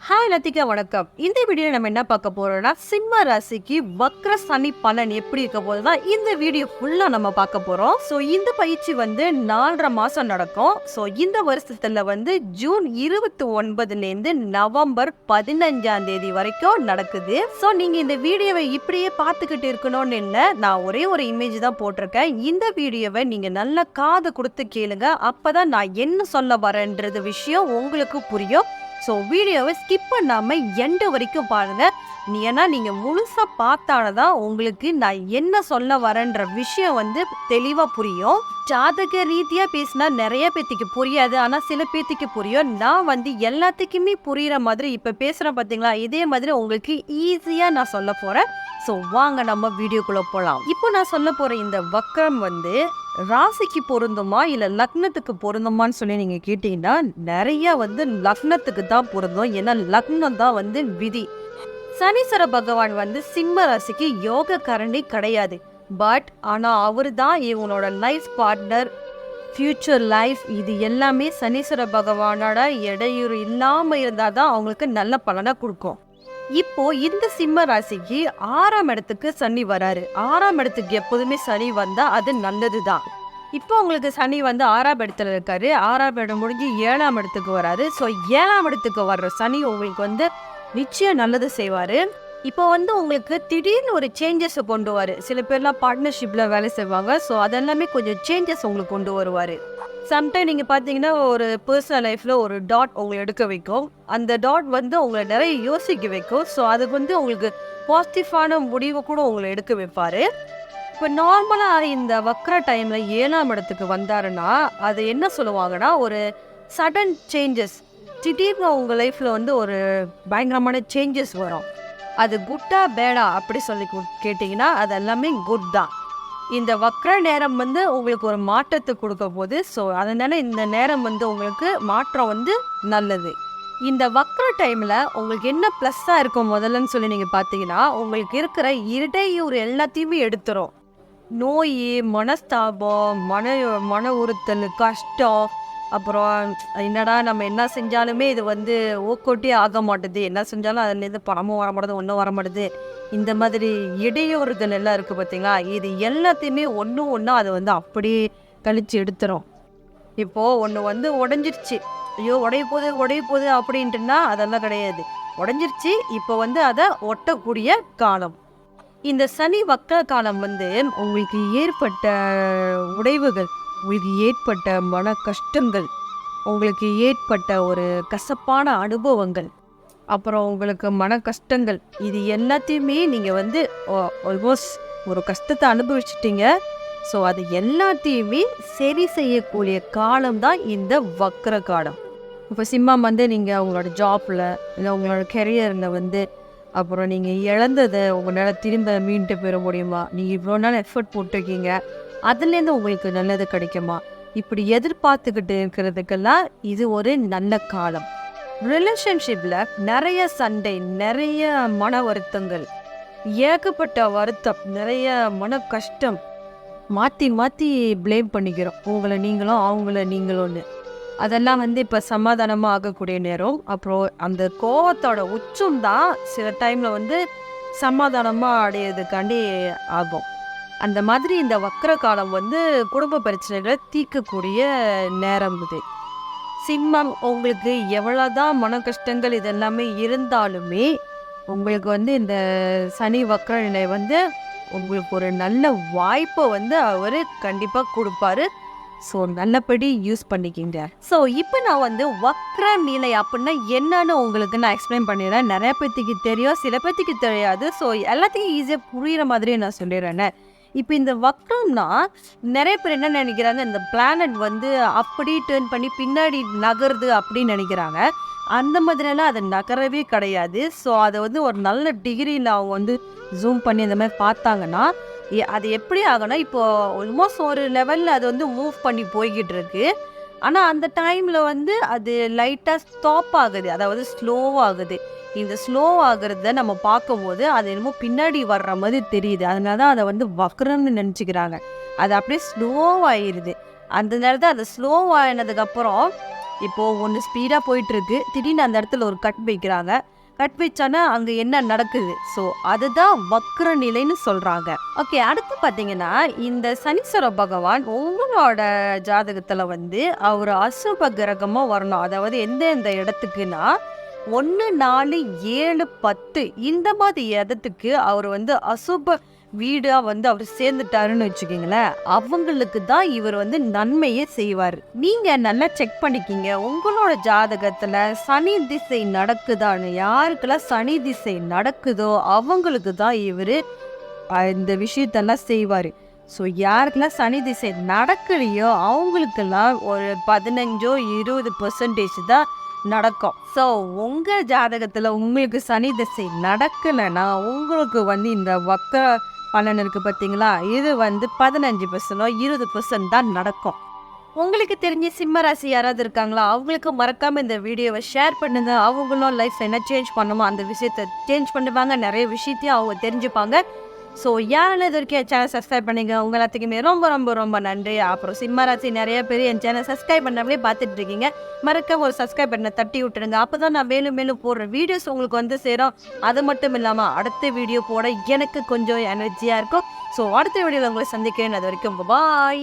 Hi Lathika, வணக்கம். இந்த video நம்ம என்ன பார்க்க போறோம்னா, சிம்ம ராசிக்கு வக்ர சனி பலன் எப்படி இருக்க போதுன்னா இந்த வீடியோ ஃபுல்லா நம்ம பார்க்க போறோம். ஸோ இந்த பயிற்சி வந்து 4.5 மாசம் நடக்கும். ஸோ இந்த வருஷத்துல வந்து ஜூன் 29லேருந்து நவம்பர் 15ஆம் தேதி வரைக்கும் நடக்குது. ஸோ நீங்க இந்த வீடியோவை இப்படியே பார்த்துக்கிட்டு இருக்கணும்னு இல்லை, நான் ஒரே ஒரு இமேஜ் தான் போட்டிருக்கேன். இந்த வீடியோவை நீங்க நல்லா காது கொடுத்து கேளுங்க. அப்பதான் நான் என்ன சொல்ல வரேன்றது விஷயம் உங்களுக்கு புரியும். ஸோ வீடியோவை ஸ்கிப் பண்ணாமல் எண்டு வரைக்கும் பாருங்கள். ஏன்னா நீங்கள் முழுசாக பார்த்தால்தான் உங்களுக்கு நான் என்ன சொல்ல வரேன்ற விஷயம் வந்து தெளிவாக புரியும். ஜாதக ரீதியாக பேசினா நிறைய பேத்துக்கு புரியாது, ஆனால் சில பேத்துக்கு புரியும். நான் வந்து எல்லாத்துக்குமே புரிகிற மாதிரி இப்போ பேசுகிறேன் பார்த்தீங்களா, இதே மாதிரி உங்களுக்கு ஈஸியாக நான் சொல்ல போகிறேன். ஸோ வாங்க நம்ம வீடியோக்குள்ளே போகலாம். இப்போ நான் சொல்ல போகிற இந்த வக்ரம் வந்து ராசிக்கு பொருந்துமா இல்லை லக்னத்துக்கு பொருந்துமான்னு சொல்லி நீங்கள் கேட்டிங்கன்னா, நிறைய வந்து லக்னத்துக்கு தான் பொருந்தும். ஏன்னா லக்னம் தான் வந்து விதி. சனீஸ்வர பகவான் வந்து சிம்ம ராசிக்கு யோக கரணி கிடையாது. பட் ஆனால் அவர் தான் இவங்களோட லைஃப் பார்ட்னர், ஃப்யூச்சர் லைஃப், இது எல்லாமே சனீஸ்வர பகவானோட இடையூறு இல்லாமல் இருந்தால் தான் அவங்களுக்கு நல்ல பலனை கொடுக்கும். இப்போ இந்த சிம்ம ராசிக்கு 6ஆம் இடத்துக்கு சனி வராரு. 6ஆம் இடத்துக்கு எப்போதுமே சனி வந்தா அது நல்லதுதான். இப்போ உங்களுக்கு சனி வந்து 6ஆம் இடத்துல இருக்காரு. 6ஆம் இடம் முடிஞ்சு 7ஆம் இடத்துக்கு வராரு. ஸோ 7ஆம் இடத்துக்கு வர்ற சனி உங்களுக்கு வந்து நிச்சயம் நல்லது செய்வாரு. இப்போ வந்து உங்களுக்கு திடீர்னு ஒரு சேஞ்சஸ் கொண்டு வருவார். சில பேர்லாம் பார்ட்னர்ஷிப்பில் வேலை செய்வாங்க. ஸோ அதெல்லாமே கொஞ்சம் சேஞ்சஸ் உங்களுக்கு கொண்டு வருவார். சம்டைம் நீங்கள் பார்த்தீங்கன்னா ஒரு பர்சனல் லைஃப்பில் ஒரு டாட் உங்களை எடுக்க வைக்கும். அந்த டாட் வந்து உங்களை நிறைய யோசிக்க வைக்கும். ஸோ அதுக்கு வந்து உங்களுக்கு பாசிட்டிவான முடிவை கூட உங்களை எடுக்க வைப்பார். இப்போ நார்மலாக இந்த வக்ர டைமில் 7ஆம் இடத்துக்கு வந்தாருன்னா அது என்ன சொல்லுவாங்கன்னா, ஒரு சடன் சேஞ்சஸ், திடீர்னு உங்கள் லைஃப்பில் வந்து ஒரு பயங்கரமான சேஞ்சஸ் வரும். அது குட்டா பேடா அப்படி சொல்லி கேட்டிங்கன்னா அது எல்லாமே குட் தான். இந்த வக்ர நேரம் வந்து உங்களுக்கு ஒரு மாற்றத்தை கொடுக்க போகுது. ஸோ அதனால இந்த நேரம் வந்து உங்களுக்கு மாற்றம் வந்து நல்லது. இந்த வக்ர டைமில் உங்களுக்கு என்ன ப்ளஸ்ஸாக இருக்கும் முதல்லன்னு சொல்லி நீங்கள் பார்த்தீங்கன்னா, உங்களுக்கு இருக்கிற இடையூறு எல்லாத்தையுமே எடுத்துரும். நோய், மனஸ்தாபம், மன உறுத்தல், கஷ்டம், அப்புறம் என்னடா நம்ம என்ன செஞ்சாலுமே இது வந்து ஓக்கோட்டே ஆக மாட்டுது, என்ன செஞ்சாலும் அதுலேருந்து பணமும் வர மாட்டேது, ஒன்றும் வர மாட்டுது, இந்த மாதிரி இடையூறுகள் எல்லாம் இருக்குது பார்த்தீங்களா, இது எல்லாத்தையுமே ஒன்று அதை வந்து அப்படியே கழித்து எடுத்துரும். இப்போது ஒன்று வந்து உடஞ்சிருச்சு, ஐயோ உடைய போகுது அப்படின்ட்டுனா அதெல்லாம் கிடையாது. உடஞ்சிருச்சு, இப்போ வந்து அதை ஒட்டக்கூடிய காலம். இந்த சனி வக்ர காலம் வந்து உங்களுக்கு ஏற்பட்ட உடைவுகள், உங்களுக்கு ஏற்பட்ட மன கஷ்டங்கள், உங்களுக்கு ஏற்பட்ட ஒரு கசப்பான அனுபவங்கள், அப்புறம் உங்களுக்கு மன கஷ்டங்கள், இது எல்லாத்தையுமே நீங்கள் வந்து ஆல்மோஸ்ட் ஒரு கஷ்டத்தை அனுபவிச்சிட்டிங்க. ஸோ அது எல்லாத்தையுமே சரி செய்யக்கூடிய காலம்தான் இந்த வக்ர காலம். இப்போ சிம்மம் வந்து நீங்கள் உங்களோட ஜாப்பில் இல்லை உங்களோட கெரியரில் வந்து அப்புறம் நீங்கள் இழந்ததை உங்களால் திரும்ப மீண்டு பெற முடியுமா, நீங்கள் இவ்வளோ நாள் எஃபர்ட் போட்டிருக்கீங்க, அதுலேருந்து உங்களுக்கு நல்லது கிடைக்குமா, இப்படி எதிர்பார்த்துக்கிட்டு இருக்கிறதுக்கெல்லாம் இது ஒரு நல்ல காலம். ரிலேஷன்ஷிப்பில் நிறைய சண்டை, நிறைய மன வருத்தங்கள், ஏகப்பட்ட வருத்தம், நிறைய மன கஷ்டம், மாற்றி மாற்றி ப்ளேம் பண்ணிக்கிறோம், உங்களை நீங்களும் அவங்கள நீங்களும்னு. அதெல்லாம் வந்து இப்போ சமாதானமாக ஆகக்கூடிய நேரம். அப்புறம் அந்த கோவத்தோட உச்சம் தான் சில டைமில் வந்து சமாதானமாக அடையிறதுக்காண்டி ஆகும். அந்த மாதிரி இந்த வக்ர காலம் வந்து குடும்ப பிரச்சனைகளை தீர்க்கக்கூடிய நேரம் இது. சிம்மம் உங்களுக்கு எவ்வளோதான் மன கஷ்டங்கள் இதெல்லாமே இருந்தாலுமே உங்களுக்கு வந்து இந்த சனி வக்ர நிலை வந்து உங்களுக்கு ஒரு நல்ல வாய்ப்பை வந்து அவர் கண்டிப்பாக கொடுப்பாரு. ஸோ நல்லபடி யூஸ் பண்ணிக்கிங்க. ஸோ இப்போ நான் வந்து வக்ர நிலை அப்படின்னா என்னன்னு உங்களுக்கு நான் எக்ஸ்பிளைன் பண்ணிடுறேன். நிறைய பேத்துக்கு தெரியும், சில பேத்துக்கு தெரியாது. ஸோ எல்லாத்தையும் ஈஸியாக புரிகிற மாதிரியே நான் சொல்லிடுறேன்னு. இப்போ இந்த வக்ரம்னா நிறைய பேர் என்ன நினைக்கிறாங்க, இந்த பிளானட் வந்து அப்படி டேர்ன் பண்ணி பின்னாடி நகருது அப்படின்னு நினைக்கிறாங்க. அந்த மாதிரிலாம் அது நகரவே கிடையாது. ஸோ அதை வந்து ஒரு நல்ல டிகிரியில் அவங்க வந்து ஜூம் பண்ணி இந்த மாதிரி பார்த்தாங்கன்னா அது எப்படி ஆகும்னா, இப்போது ஆல்மோஸ்ட் ஒரு லெவலில் அது வந்து மூவ் பண்ணி போய்கிட்டு இருக்கு. ஆனால் அந்த டைமில் வந்து அது லைட்டாக ஸ்டாப் ஆகுது, அதாவது ஸ்லோவாகுது. இந்த ஸ்லோ ஆகுறத நம்ம பார்க்கும்போது அது என்னமோ பின்னாடி வர்ற மாதிரி தெரியுது. அதனால தான் அதை வந்து வக்ரம்னு நினச்சிக்கிறாங்க. அது அப்படியே ஸ்லோவாகிடுது. அந்த நேரத்தில் அது ஸ்லோவாகினதுக்கப்புறம் இப்போ ஒன்று ஸ்பீடாக போயிட்டு இருக்கு, திடீர்னு அந்த இடத்துல ஒரு கட் வைக்கிறாங்க. கட் வச்சானா அங்கே என்ன நடக்குது? ஸோ அதுதான் வக்ர நிலைன்னு சொல்கிறாங்க. ஓகே, அடுத்து பார்த்தீங்கன்னா இந்த சனீஸ்வர பகவான் உங்களோட ஜாதகத்தில் வந்து அவர் அசுப கிரகமாக வரணும். அதாவது எந்த இடத்துக்குன்னா 1, 4, 7, 10 இந்த மாதிரி இடத்துக்கு அவர் வந்து அசுப வீடா வந்து அவர் சேர்ந்துட்டாருன்னு வச்சுக்கோங்களேன், அவங்களுக்கு தான் இவர் வந்து நன்மையே செய்வார். நீங்க நல்லா செக் பண்ணிக்கிங்க உங்களோட ஜாதகத்துல சனி திசை நடக்குதான்னு. யாருக்கெல்லாம் சனி திசை நடக்குதோ அவங்களுக்கு தான் இவர் இந்த விஷயத்தெல்லாம் செய்வார். ஸோ யாருக்கெல்லாம் சனி திசை நடக்கலையோ அவங்களுக்கெல்லாம் ஒரு 15-20% தான் நடக்கும். ஸோ உங்கள் ஜாதகத்தில் உங்களுக்கு சனி திசை நடக்கலைன்னா உங்களுக்கு வந்து இந்த வக்ர பலன் இருக்குது பார்த்தீங்களா, இது வந்து 15% 20% தான் நடக்கும். உங்களுக்கு தெரிஞ்ச சிம்ம ராசி யாராவது இருக்காங்களா? அவங்களுக்கு மறக்காமல் இந்த வீடியோவை ஷேர் பண்ணுங்க. அவங்களும் லைஃப் என்ன சேஞ்ச் பண்ணுமோ அந்த விஷயத்தை சேஞ்ச் பண்ணுவாங்க. நிறைய விஷயத்தையும் அவங்க தெரிஞ்சுப்பாங்க. ஸோ யாரெல்லாம் இது வரைக்கும் என் சேனல் சப்ஸ்கிரைப் பண்ணிங்க உங்கள் எல்லாத்துக்குமே ரொம்ப ரொம்ப ரொம்ப நன்றி. அப்புறம் சிம்ம ராசி நிறைய பேர் என் சேனல் சப்ஸ்கிரைப் பண்ணாமலே பார்த்துட்டு இருக்கீங்க. மறக்காம ஒரு சப்ஸ்கிரைப் பண்ண தட்டி விட்டுருங்க. அப்போ தான் நான் மேலும் மேலும் போடுற வீடியோஸ் உங்களுக்கு வந்து சேரும். அது மட்டும் இல்லாமல் அடுத்த வீடியோ போட எனக்கு கொஞ்சம் எனர்ஜியாக இருக்கும். ஸோ அடுத்த வீடியோவில் உங்களை சந்திக்கிறேன். அது வரைக்கும் பாய்.